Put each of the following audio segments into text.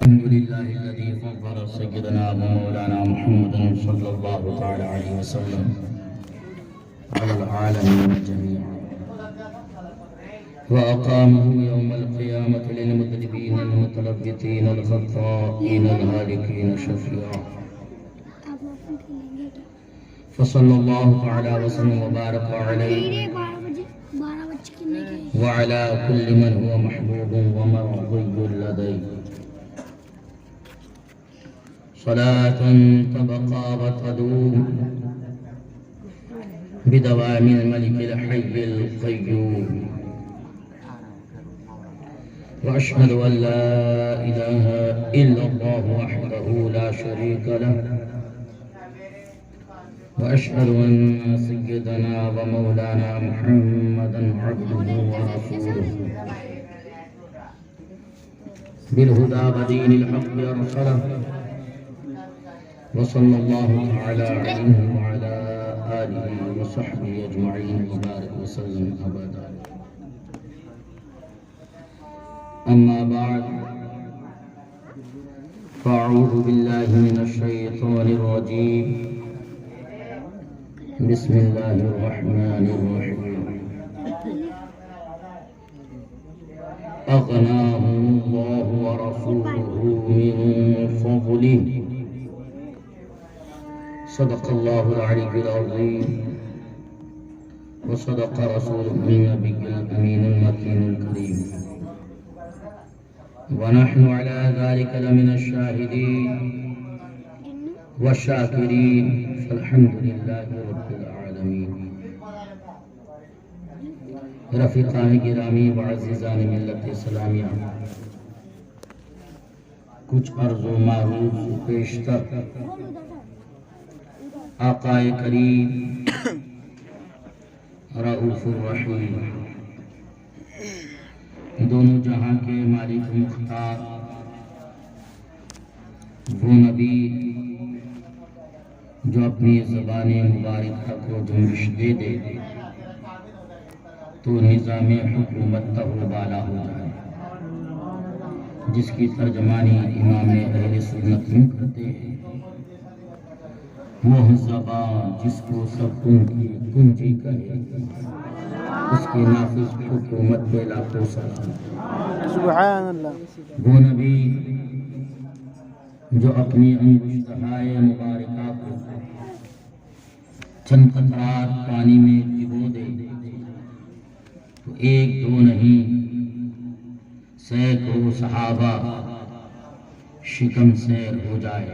الحمد لله الذي فضل سيدنا ومولانا محمد صلى الله تعالى عليه وسلم على العالمين جميعا، وأقامه يوم القيامة للمذنبين المتلبتين الخطائين الهالكين شفيعا. فصلى الله تعالى وسلم وبارك عليه وعلى كل من هو محبوب ومرضي لديه، صلاة تبقى وتدوم بدوام الملك الحي القيوم. وأشهد أن لا إله إلا الله وحده لا شريك له، وأشهد أن سيدنا ومولانا محمدا عبده ورسوله بالهدى ودين الحق أرسله، وصلى الله تعالى عليه وعلى آله وصحبه أجمعين وبارك وسلم أبدا. أما بعد، فأعوذ بالله من الشيطان الرجيم. بسم الله الرحمن الرحيم. أغناهم الله ورسوله من فضله، صدق الله العلي العظيم، وصدق رسوله النبي الأمين المكين الكريم، ونحن على ذلك لمن الشاهدين والشاكرين، فالحمد لله رب العالمين. رفیقان گرامی و عزیزان ملت اسلامیہ، کچھ عرض و معروف پیشتر آقا کریم رؤوف الرحیم، دونوں جہاں کے مالک مختار، وہ نبی جو اپنی زبان مبارکہ کو جنبش دے دے تو نظام حکومت تہو بالا ہو جائے، جس کی ترجمانی امام اہل سنت یوں کرتے ہیں: وہ زبان جس کو سب ان کی کنجی کہے، اس کی نافذ حکومت پہ لاکھوں سلام۔ سبحان اللہ۔ وہ نبی جو اپنی انگشتہائے مبارکہ کو چند قطرات پانی میں ڈبو دے تو ایک دو نہیں سینکڑوں صحابہ شکم سیر ہو جائے۔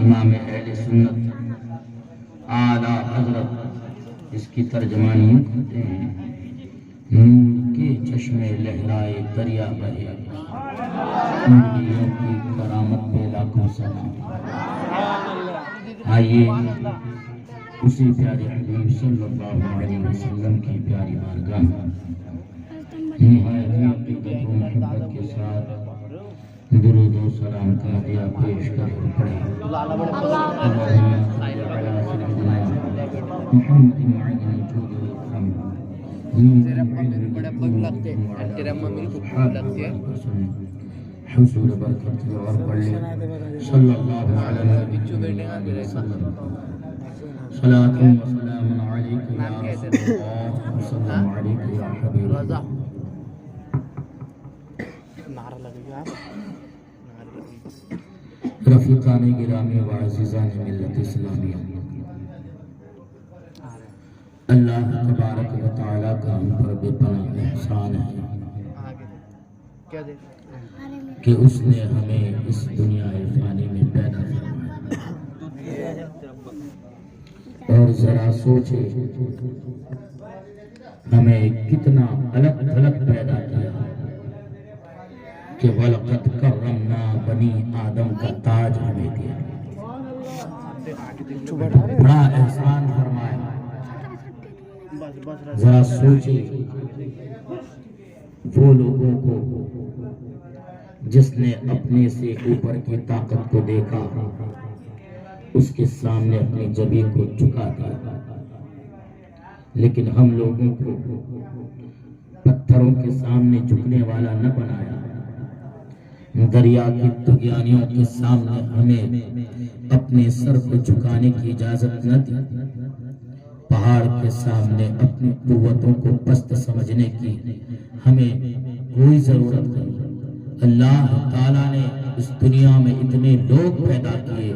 امام اہل سنت اعلیٰ حضرت اس کی ترجمانی یوں کرتے ہیں: نور کے چشمے لہرائے دریا بہے، انگلیوں کی کرامت پہ لاکھوں سلام۔ آئیے اسی پیارے حبیب صلی اللہ علیہ وسلم کی پیاری بارگاہ نہایت عقیدت و محبت کے ساتھ درود و سلام کا ہدیہ پیش کر پڑھے۔ اللہم صلی علی سیدنا محمد وعلی الجود والاکرام حصول برکت اور پڑھ صلی اللہ علیہ وسلم۔ صلاة و سلام علیک یا رسول اللہ، وسلام علیک یا حبیب اللہ۔ رفیقان گرامی و عزیزان ملت اسلامیہ، اللہ تبارک و تعالیٰ کا ہم پر بے پناہ احسان ہے کہ اس نے ہمیں اس دنیا فانی میں پیدا فرمایا، اور ذرا سوچے ہمیں کتنا الگ تھلگ پیدا کیا کہ وَلَقَدْ كَرَّمْنَا بَنِي آدم کا تاج ہمیں دیا، بڑا احسان فرمایا۔ ذرا سوچے وہ لوگوں کو جس نے اپنے سے اوپر کی طاقت کو دیکھا، اس کے سامنے اپنی جبین کو جھکا دیا، لیکن ہم لوگوں کو پتھروں کے سامنے جھکنے والا نہ بنایا، دریا کی طغیانیوں کے سامنے ہمیں اپنے سر کو جھکانے کی اجازت نہ دی، پہاڑ کے سامنے اپنی قوتوں کو پست سمجھنے کی ہمیں کوئی ضرورت نہیں۔ اللہ تعالیٰ نے اس دنیا میں اتنے لوگ پیدا کیے،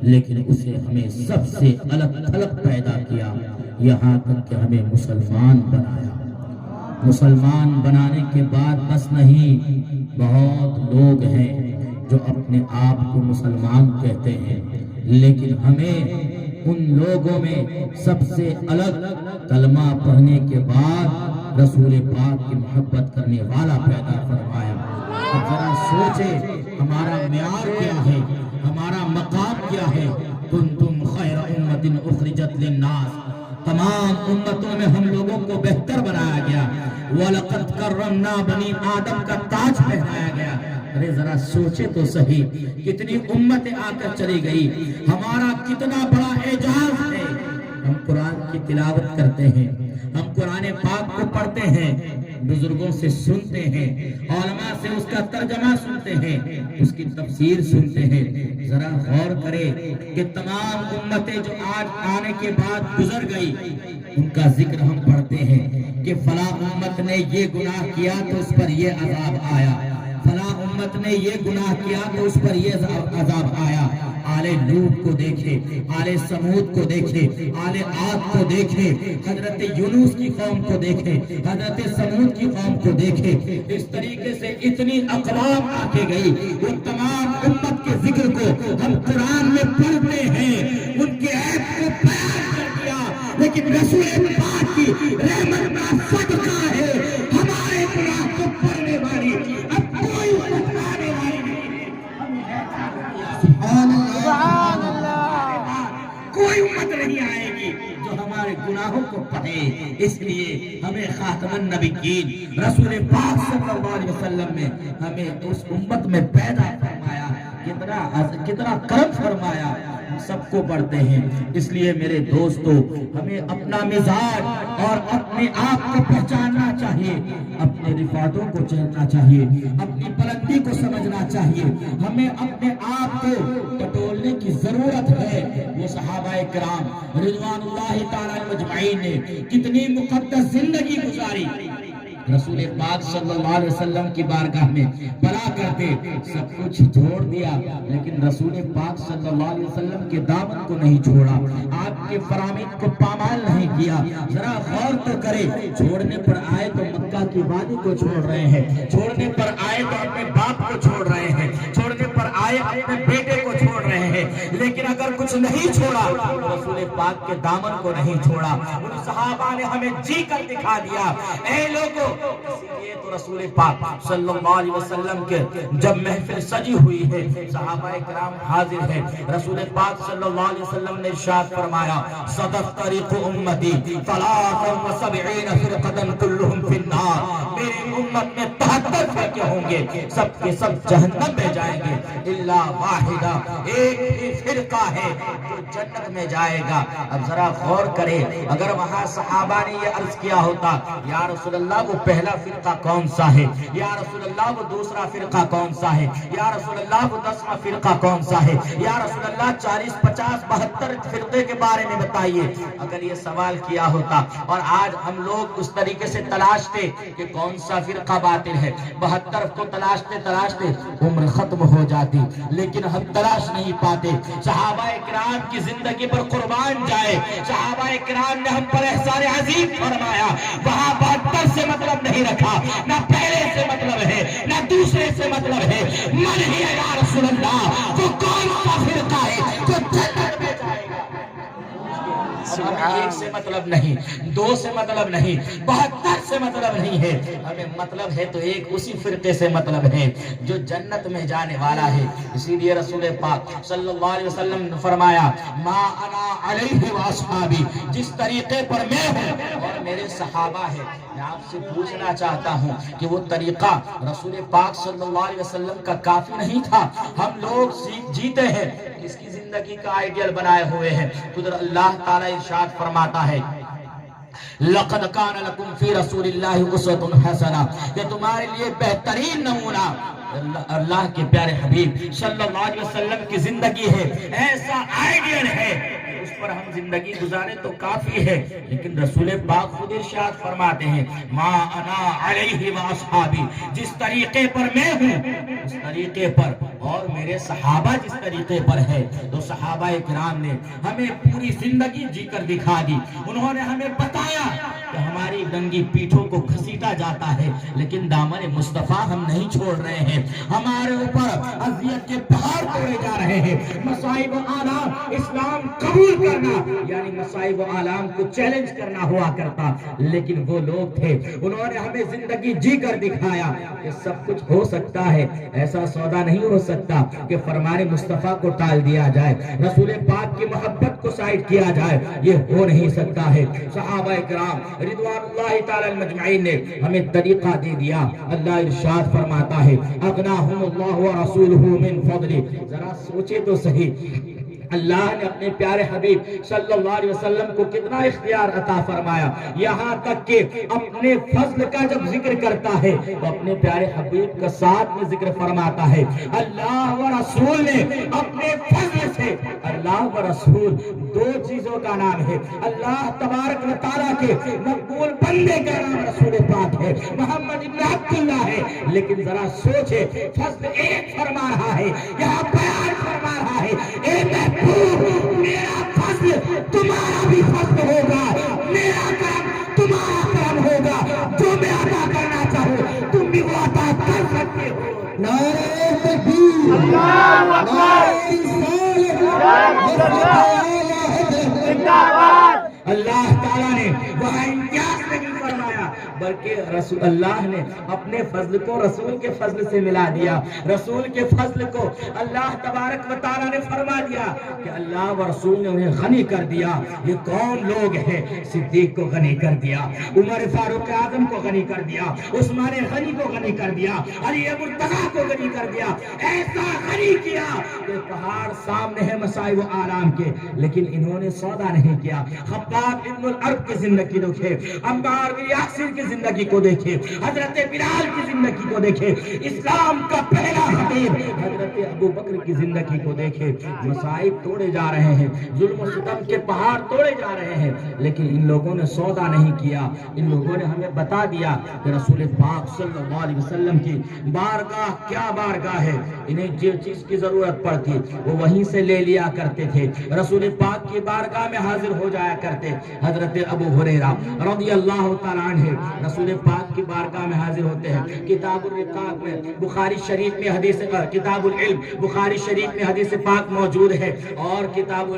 لیکن اسے ہمیں سب سے الگ تھلگ پیدا کیا، یہاں تک کہ ہمیں مسلمان بنایا۔ مسلمان بنانے کے بعد بس نہیں، بہت لوگ ہیں جو اپنے آپ کو مسلمان کہتے ہیں، لیکن ہمیں ان لوگوں میں سب سے الگ کلمہ پڑھنے کے بعد رسول پاک کی محبت کرنے والا پیدا فرمایا۔ اب ذرا سوچے ہمارا معیار کیا ہے، ہمارا مقام کیا ہے۔ کنتم خیر امت اخرجت للناس، تمام امتوں میں ہم لوگوں کو بہتر بنایا گیا۔ وَلَقَدْ كَرَّمْنَا بَنِي آدم کا تاج پہنایا گیا۔ ارے ذرا سوچے تو صحیح، کتنی امتیں آ کر چلی گئی، ہمارا کتنا بڑا اعجاز ہے۔ ہم قرآن کی تلاوت کرتے ہیں، ہم قرآن پاک کو پڑھتے ہیں، بزرگوں سے سنتے ہیں، علماء سے اس کا ترجمہ سنتے ہیں، اس کی تفسیر سنتے ہیں۔ ذرا غور کرے کہ تمام امتیں جو آج آنے کے بعد گزر گئی، ان کا ذکر ہم پڑھتے ہیں کہ فلاں امت نے یہ گناہ کیا تو اس پر یہ عذاب آیا، فلاں امت نے یہ گناہ کیا تو اس پر یہ عذاب آیا۔ آل لوط کو دیکھے، آل سمود کو دیکھے، آل عاد کو دیکھے، حضرت یونس کی قوم کو دیکھے، حضرت سمود کی قوم کو دیکھے۔ اس طریقے سے اتنی اقوام آ کے گئی، ان تمام امت کے ذکر کو ہم قرآن میں پڑھتے ہیں، ان کے عیب کو بیان کر دیا، لیکن رسول پاک کی رحمت کا صدقہ ہے ہمارے قرآن کو پڑھنے والی اب کوئی بتانے والی نہیں۔ سبحان اللہ، کوئی امت نہیں آئے گی جو ہمارے گناہوں کو پڑھے۔ اس لیے ہمیں خاتم النبیین رسول پاک صلی اللہ علیہ وسلم نے ہمیں اس امت میں پیدا فرمایا، کتنا کرم فرمایا، سب کو پڑھتے ہیں۔ اس لیے میرے دوستو، ہمیں اپنا مزاج اور اپنے آپ کو پہچاننا چاہیے، اپنے رفعتوں کو چاہنا چاہیے، اپنی بلندی کو سمجھنا چاہیے۔ ہمیں اپنے آپ کو ٹٹولنے کی ضرورت ہے۔ وہ صحابہ کرام رضوان اللہ تعالی مجمعین نے کتنی مقدس زندگی گزاری، رسول پاک صلی اللہ علیہ وسلم کی بارگاہ میں پڑھا کرتے، سب کچھ چھوڑ دیا، لیکن رسول پاک صلی اللہ علیہ وسلم کے دامن کو نہیں چھوڑا، آپ کے فرامین کو پامال نہیں کیا۔ ذرا غور تو کرے، چھوڑنے پر آئے تو مکہ کی وادی کو چھوڑ رہے ہیں، چھوڑنے پر آئے تو اپنے باپ کو چھوڑ رہے ہیں، چھوڑنے پر آئے اپنے بیٹے کو چھوڑ رہے ہیں، لیکن اگر کچھ نہیں چھوڑا، رسول پاک کے دامن کو نہیں چھوڑا۔ ان صحابہ نے ہمیں جی کر دکھا دیا، اے لوگوں، اسی لیے تو رسول پاک صلی اللہ علیہ وسلم کے جب محفل سجی ہوئی ہے، صحابہ کرام حاضر ہیں، رسول پاک صلی اللہ علیہ وسلم نے ارشاد فرمایا، صدق طریق امتی 73 فرقۃ کلہم فی النار، میری امت میں 73 فرقے ہوں گے، سب کے سب جہنم میں جائیں گے، الا واحدہ، ایک ہی فرقہ ہے جو جنت میں جائے گا۔ اب ذرا غور کرے، اگر وہاں صحابہ نے یہ عرض کیا ہوتا، یا رسول اللہ وہ پہلا فرقہ کون سا ہے، یا رسول اللہ وہ دوسرا فرقہ کون سا ہے، یا رسول اللہ وہ 10واں فرقہ کون سا ہے، یا رسول اللہ 40 50 72 فرقے کے بارے میں بتائیے، اگر یہ سوال کیا ہوتا، اور آج ہم لوگ اس طریقے سے تلاشتے کہ کون سا فرقہ باطل ہے، 72 کو تلاشتے تلاشتے عمر ختم ہو جاتی، لیکن ہم تلاش نہیں پاتے۔ صحابہ کرام کی زندگی پر قربان جائے، صحابہ کرام نے ہم پر احسان عظیم فرمایا، وہاں 72 سے مطلب نہیں رکھا، نہ پہلے سے مطلب ہے نہ دوسرے سے مطلب ہے، من ہی یا رسول اللہ، وہ کون سا فرقہ ہے جو جنت میں جائے گا۔ ہمیں ایک سے مطلب نہیں، دو سے مطلب نہیں، 72 سے مطلب نہیں ہے، ہمیں مطلب ہے تو ایک اسی فرقے سے مطلب ہے جو جنت میں جانے والا ہے۔ اسی لیے رسول پاک صلی اللہ علیہ وسلم نے فرمایا، ما انا علیہ واصحابی، جس طریقے پر میں ہوں اور میرے صحابہ ہیں۔ میں آپ سے پوچھنا چاہتا ہوں کہ وہ طریقہ رسول پاک صلی اللہ علیہ وسلم کا کافی نہیں تھا؟ ہم لوگ جیتے ہیں اس کی زندگی کا آئیڈیل بنائے ہوئے ہیں۔ خود اللہ تعالیٰ ارشاد فرماتا ہے، لقد کان لکم فی رسول اللہ اسوۃ حسنہ، کہ تمہارے لیے بہترین نمونہ اللہ کے پیارے حبیب صلی اللہ علیہ وسلم کی زندگی ہے، ایسا آئیڈیل ہے، اس پر ہم زندگی گزارے تو کافی ہے، لیکن رسول پاک خود ارشاد فرماتے ہیں ما انا علیہ واصحابی، جس طریقے پر میں ہوں اس طریقے پر اور میرے صحابہ جس طریقے پر ہے۔ تو صحابہ کرام نے ہمیں پوری زندگی جی کر دکھا دی، انہوں نے ہمیں بتایا کہ ہماری ننگی پیٹھوں کو گھسیٹا جاتا ہے لیکن دامن مصطفیٰ ہم نہیں چھوڑ رہے ہیں، ہمارے اوپر اذیت کے پہاڑ توڑے جا رہے ہیں۔ مصائب و آلام اسلام قبول کرنا یعنی مصائب و آلام کو چیلنج کرنا ہوا کرتا، لیکن وہ لوگ تھے انہوں نے ہمیں زندگی جی کر دکھایا کہ سب کچھ ہو سکتا ہے، ایسا سودا نہیں ہو سکتا کہ فرمان مصطفیٰ کو ٹال دیا جائے، رسول پاک کی محبت کو سائڈ کیا جائے، یہ ہو نہیں سکتا ہے۔ صحابہ کرام رضوان اللہ تعالی المجمعین نے ہمیں طریقہ دے دیا۔ اللہ ارشاد فرماتا ہے اغناہم اللہ ورسولہ من فضلہ، ذرا سوچے تو صحیح، اللہ نے اپنے پیارے حبیب صلی اللہ علیہ وسلم کو کتنا اختیار عطا فرمایا، یہاں تک کہ اپنے فضل کا جب ذکر کرتا ہے تو اپنے پیارے حبیب کا ساتھ میں ذکر فرماتا ہے۔ اللہ و رسول نے اپنے فضل سے، اللہ و رسول دو چیزوں کا نام ہے، اللہ تبارک و تعالیٰ کے مقبول بندے کا نام رسول پاک ہے، محمد ابن عبداللہ ہے، لیکن ذرا سوچے فضل ایک فرما رہا ہے، یہاں بیان فرما رہا ہے، اے محبوب میرا فضل تمہارا بھی فضل ہوگا، میرا کرم تمہارا کرم ہوگا، جو میں عطا کرنا چاہوں تم بھی وہ عطا کر سکتے ہو۔ نعرہ تکبیر، نعرہ رسالت، اللہ تعالیٰ نے وہاں امتیاز نہیں فرمایا بلکہ رسول اللہ نے اپنے فضل کو رسول کے فضل سے ملا دیا، رسول کے فضل کو اللہ تبارک و تعالیٰ نے فرما دیا کہ اللہ و رسول نے انہیں غنی کر دیا۔ یہ کون لوگ ہیں؟ صدیق کو غنی کر دیا، عمر فاروق اعظم کو غنی کر دیا، عثمان غنی کو غنی کر دیا، علی مرتضیٰ کو غنی کر دیا، ایسا غنی کیا کہ پہاڑ سامنے ہے مصائب و آرام کے، لیکن انہوں نے سودا نہیں کیا۔ خباب ابن العرب کی زندگی دیکھے، عمار بن یاسر کی زندگی کو دیکھے، حضرت بلال کی زندگی کو دیکھے، اسلام کا پہلا خطیب حضرت ابو بکر کی زندگی کو دیکھے۔ مصائب توڑے جا رہے ہیں، ظلم و ستم کے پہاڑ توڑے جا رہے ہیں، لیکن ان لوگوں نے سودا نہیں کیا۔ ان لوگوں نے ہمیں بتا دیا کہ رسول پاک صلی اللہ علیہ وسلم کی بارگاہ کیا بارگاہ ہے، انہیں جو چیز کی ضرورت پڑتی وہ وہیں سے لے لیا کرتے تھے، رسول پاک کی بارگاہ میں حاضر ہو جایا کرتے۔ حضرت ابو ہریرہ رضی اللہ تعالیٰ عنہ رسول پاک کی بارگاہ میں حاضر ہوتے ہیں۔ کتاب الرقاق میں بخاری شریف میں حدیث، کتاب العلم بخاری شریف میں حدیث پاک موجود ہے، اور کتاب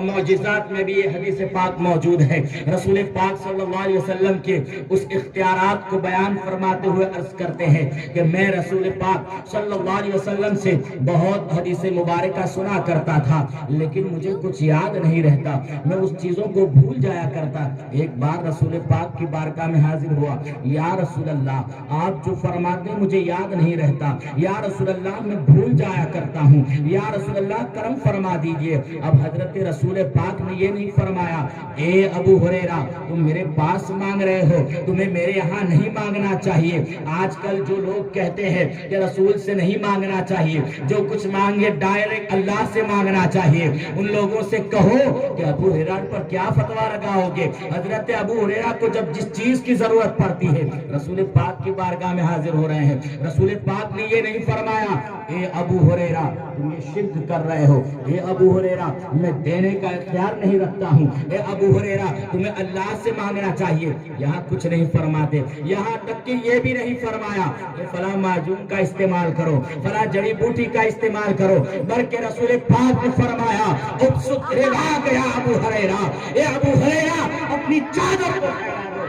معجزات میں بھی یہ حدیث پاک موجود ہے۔ رسول پاک صلی اللہ علیہ وسلم کے اس اختیارات کو بیان فرماتے ہوئے عرض کرتے ہیں کہ میں رسول پاک صلی اللہ علیہ وسلم سے بہت حدیث مبارکہ سنا کرتا تھا، لیکن مجھے کچھ یاد نہیں رہتا، میں اس چیزوں کو بھول جایا کرتا۔ ایک بار رسول پاک کی بارگاہ میں حاضر ہوا، یا رسول اللہ آپ جو فرماتے مجھے یاد نہیں رہتا، یا رسول اللہ میں بھول جایا کرتا ہوں، یا رسول اللہ کرم فرما دیجئے۔ اب حضرت رسول پاک نے یہ نہیں فرمایا اے ابو ہریرہ تم میرے پاس مانگ رہے ہو، تمہیں میرے یہاں نہیں مانگنا چاہیے۔ آج کل جو لوگ کہتے ہیں کہ رسول سے نہیں مانگنا چاہیے، جو کچھ مانگے ڈائریکٹ اللہ سے مانگنا چاہیے، ان لوگوں سے کہو کہ ابو ہریرہ پر کیا فتویٰ لگاؤ گے؟ حضرت ابو ہریرہ کو جب جس چیز کی ضرورت پڑتی ہے رسول پاک کی بارگاہ میں حاضر ہو رہے ہیں، رسول پاک نے یہ نہیں فرمایا اے ابو ہریرہ تم یہ شرک کر رہے ہو، اے ابو ہریرہ میں دینے کا اختیار نہیں رکھتا ہوں، اے ابو ہریرہ تمہیں اللہ سے مانگنا چاہیے، یہاں کچھ نہیں فرماتے۔ یہاں تک کہ یہ بھی نہیں فرمایا کہ فلاں معجون کا استعمال کرو، فلاں جڑی بوٹی کا استعمال کرو، بلکہ رسول پاک نے فرمایا ابسط رضاک یا ابو ہریرہ، اے ابو ہریرہ اپنی چادر کو پھیلا دو۔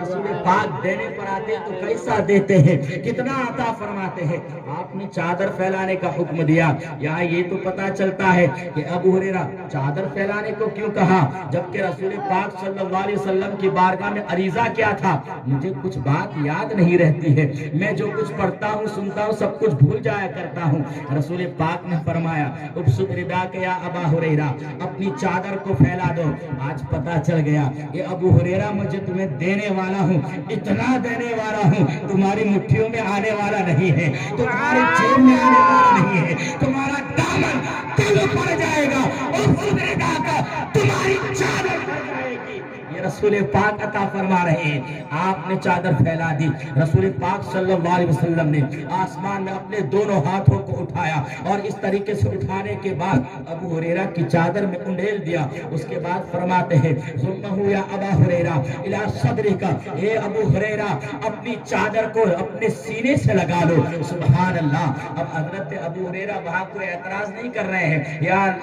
رسول پاک دینے پر آتے تو کیسا دیتے ہیں، کتنا عطا فرماتے ہیں۔ آپ نے چادر پھیلانے کا حکم دیا، یہاں یہ تو پتا چلتا ہے کہ ابو ہریرہ چادر پھیلانے کو کیوں کہا، جبکہ رسول پاک صلی اللہ علیہ وسلم کی بارگاہ میں عریضہ کیا تھا، مجھے کچھ بات یاد نہیں رہتی ہے، میں جو کچھ پڑھتا ہوں سنتا ہوں سب کچھ بھول جایا کرتا ہوں۔ رسول پاک نے فرمایا ابسط رداک یا ابا ہریرہ اپنی چادر کو پھیلا دو۔ آج پتا چل گیا یہ ابو ہریرہ مجھے تمہیں دینے والا والا ہوں، اتنا دینے والا ہوں، تمہاری مٹھیوں میں آنے والا نہیں ہے، تمہاری جیب میں آنے والا نہیں ہے، تمہارا دامن تل پڑ جائے گا اور خدرے گا کا تمہاری چادر پڑ جائے گی۔ یہ رسول پاک عطا فرما رہے ہیں۔ آپ نے چادر پھیلا دی، رسول پاک صلی اللہ علیہ وسلم نے آسمان میں اپنے دونوں ہاتھوں کو اٹھایا اور اس طریقے سے اٹھانے کے بعد ابو ہریرہ کی چادر میں انڈیل دیا۔ اس کے بعد فرماتے ہیں ثم یا ابا ہریرہ الی صدرک، اے ابو ہریرہ اپنی چادر کو اپنے سینے سے لگا لو۔ سبحان اللہ۔ اب حضرت ابو ہریرہ وہاں کوئی اعتراض نہیں کر رہے ہیں،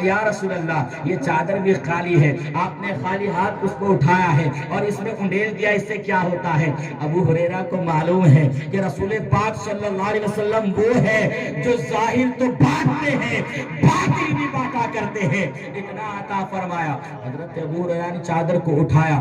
یا رسول اللہ یہ چادر بھی خالی ہے، آپ نے خالی ہاتھ اس کو اٹھایا ہے اور اس میں انڈیل دیا، اس سے کیا ہوتا ہے؟ ابو ہریرہ کو معلوم ہے کہ رسول پاک صلی اللہ علیہ وسلم وہ ہے جو ظاہر تو بانٹتے ہیں، باطن بھی بانٹا کرتے ہیں۔ اتنا عطا فرمایا۔ حضرت ابو ہریرہ نے چادر کو اٹھایا،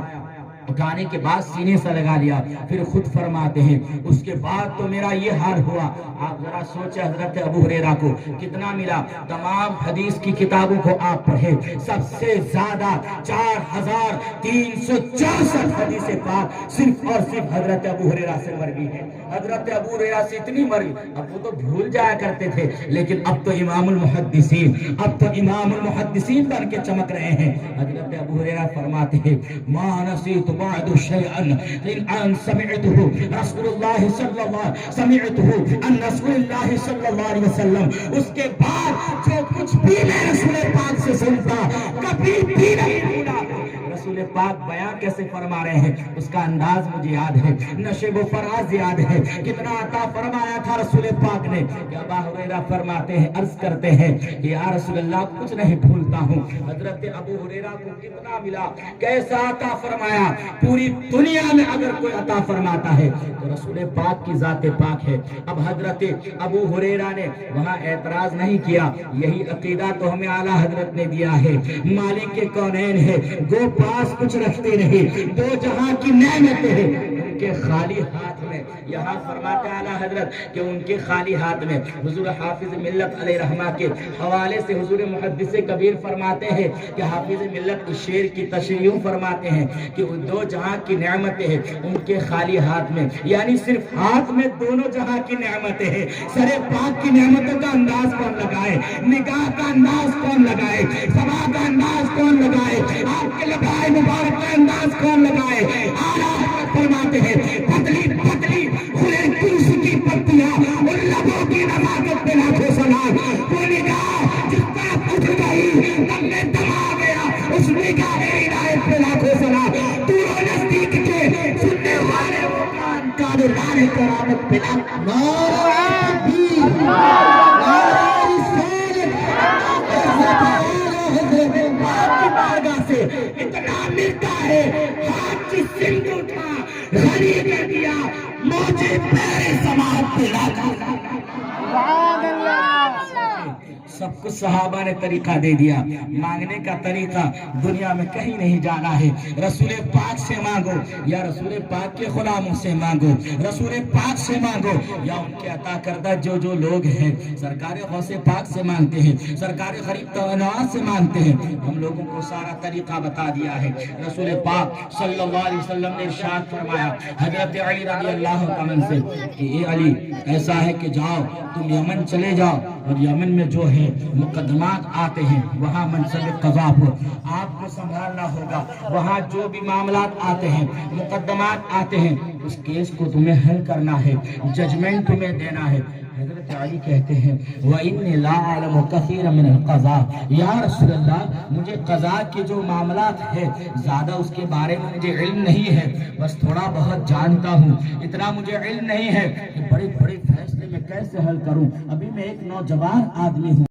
اٹھانے کے بعد سینے سے لگا لیا، پھر خود فرماتے ہیں اس کے بعد تو میرا یہ حال ہوا۔ آپ ذرا سوچیں حضرت ابو ہریرہ کو کتنا ملا۔ تمام حدیث کی کتابوں کو آپ پڑھیں، سب سے زیادہ 4364 حدیث پاک صرف اور صرف حضرت ابو ہریرہ سے مروی ہے۔ حضرت ابو ہریرہ سے اتنی مروی، اب وہ تو بھول جایا کرتے تھے، لیکن اب تو امام المحدثین بن کے چمک رہے ہیں۔ حضرت ابو ہریرہ فرماتے ہیں ما نسیت بعد شيئا ان سمعته رسول الله صلی اللہ علیہ وسلم، اس کے بعد جو کچھ بھی میں رسول پاک سے سنتا کبھی بھی نہیں بھولا۔ رسول پاک بیان کیسے فرما رہے ہیں اس کا انداز مجھے یاد ہے، نشیب و فراز یاد ہے، کتنا عطا فرمایا تھا رسول پاک نے۔ ابو ہریرہ فرماتے ہیں، عرض کرتے ہیں کہ یا رسول اللہ کچھ نہیں بھولتا ہوں۔ حضرت ابو ہریرہ کو کتنا ملا، کیسا عطا فرمایا۔ پوری دنیا میں اگر کوئی عطا فرماتا ہے تو رسول پاک کی ذات پاک ہے۔ اب حضرت ابو ہریرہ نے وہاں اعتراض نہیں کیا، یہی عقیدہ تو ہمیں اعلیٰ حضرت نے دیا ہے، مالک کے کونین ہے، گو پاس کچھ رکھتے نہیں، دو جہاں کی نعمتیں ہیں ان کے خالی ہاتھ میں۔ یہاں فرماتے اعلیٰ حضرت کہ ان کے خالی ہاتھ میں حضور حافظ ملت علیہ رحمہ کے حوالے سے حضور محدث کبیر فرماتے ہیں کہ حافظ ملت اس شعر کی تشریح فرماتے ہیں کہ دو جہاں کی نعمتیں ہیں ان کے خالی ہاتھ میں، یعنی صرف ہاتھ میں دونوں جہاں کی نعمتیں ہیں۔ سر پاک کی نعمتوں کا انداز کون لگائے، نگاہ کا انداز کون لگائے، سما کا انداز کون لگائے، آپ کے لبائے مبارک کا انداز کون لگائے۔ اعلیٰ فرماتے ہیں پتلی پتلی کھلے تلسی کی پتیاں، ان لبوں کی نزاکت پہ لاکھوں سلام، وہ نگاہ جس طرف اٹھ گئی تب میں دما گیا، اس نگاہ عنایت پہ لاکھوں سلام، دور نزدیک کے سننے والے وہ کان کا دلانے کرامت پہ لاکھوں سے اتنا ملتا ہے۔ ہاتھ کی سمت اٹھا غنی کر دیا، موجے پیرے سماعت پہ لاکھوں سب کچھ صحابہ نے طریقہ دے دیا۔ مانگنے کا طریقہ دنیا میں کہیں نہیں جانا ہے، رسول پاک سے مانگو یا رسول پاک کے غلاموں سے مانگو، رسول پاک سے مانگو یا ان کے عطا کردہ جو لوگ ہیں، سرکار غوث پاک سے مانگتے ہیں، سرکار غریب نواز سے مانگتے ہیں۔ ہم لوگوں کو سارا طریقہ بتا دیا ہے۔ رسول پاک صلی اللہ علیہ وسلم نے ارشاد فرمایا حضرت علی رضی اللہ عنہ سے کہ اے علی ایسا ہے کہ جاؤ تم یمن چلے جاؤ، اور یمن میں جو ہے مقدمات آتے ہیں وہاں منصب قضا ہو، آپ کو سنبھالنا ہوگا۔ وہاں جو بھی معاملات آتے ہیں، مقدمات آتے ہیں، اس کیس کو تمہیں حل کرنا ہے، ججمنٹ تمہیں دینا ہے۔ حضرت علی کہتے ہیں وَإِنِّي لَا أَعْلَمُ كَثِيرًا مِنَ الْقَضَاءِ، یا رسول اللہ مجھے قضاء کے جو معاملات ہے زیادہ اس کے بارے میں مجھے علم نہیں ہے، بس تھوڑا بہت جانتا ہوں، اتنا مجھے علم نہیں ہے کہ بڑے بڑے فیصلے میں کیسے حل کروں، ابھی میں ایک نوجوان آدمی ہوں۔